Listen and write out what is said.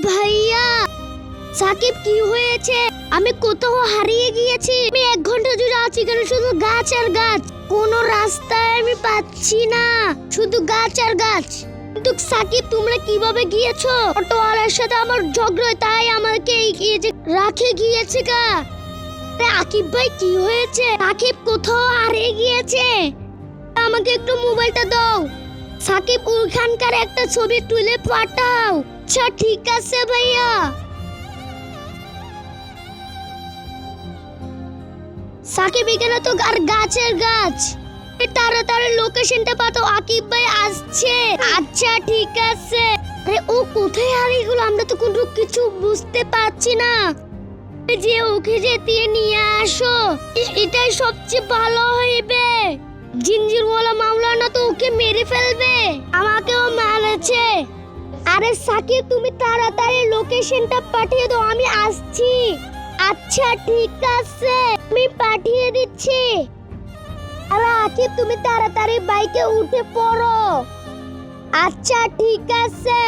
ভাইয়া, সাকিব কি হয়েছে? আমি কোথাও হারিয়ে গিয়েছি। আমি 1 ঘন্টা জুড়ে আছি, কেন শুধু গাছ আর গাছ, কোনো রাস্তায় আমি পাচ্ছি না, শুধু গাছ আর গাছ। কিন্তু সাকিব, তোমরা কিভাবে গিয়েছো? অটোওয়ালার সাথে আমার ঝগড়া, তাই আমাকে রাখে গিয়েছে গা। আকিব ভাই, কি হয়েছে? সাকিব কোথাও হারিয়ে গিয়েছে, আমাকে একটু মোবাইলটা দাও। সাকিব, ওখানকার একটা ছবি তুলে পাঠাও। আচ্ছা ঠিক আছে ভাইয়া। সাকিব, এখানে তো আর গাছের গাছ, তাড়াতাড়ি লোকেশনটা পাঠাও, আকিব ভাই আসছে। আচ্ছা ঠিক আছে। আরে ও কোথায় হারিয়ে গেল? আমরা তো কোনো কিছু বুঝতে পারছি না। যে ওকে যেতে নিয়ে আসো, এটাই সবচেয়ে ভালো হইবে। জিঞ্জিরওয়ালা মাওলানা তো ওকে মেরে ফেলবে, আমাকেও মারেছে। আরে সাকিব, তুমি তাড়াতাড়ি লোকেশনটা পাঠিয়ে দাও, আমি আসছি। আচ্ছা ঠিক আছে, আমি পাঠিয়ে দিচ্ছি। আরে আকিব, তুমি তাড়াতাড়ি বাইকে উঠে পড়ো। আচ্ছা ঠিক আছে।